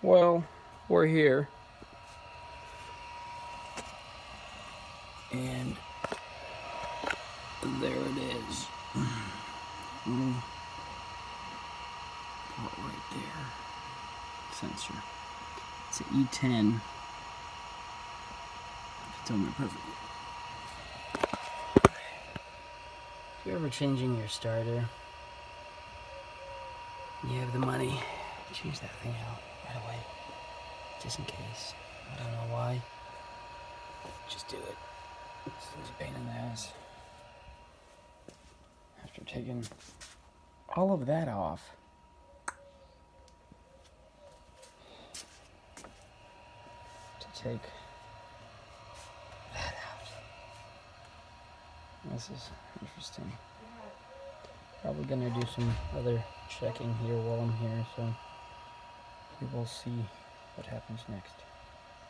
Well, we're here. And there it is. Little part right there. Sensor. It's an E10. If it's on there perfectly. If you're ever changing your starter, you have the money, change that thing out right away. Just in case. I don't know why. Just do it. It's a pain in the ass. After taking all of that off, to take that out. This is interesting. Probably gonna do some other checking here while I'm here, so we will see what happens next.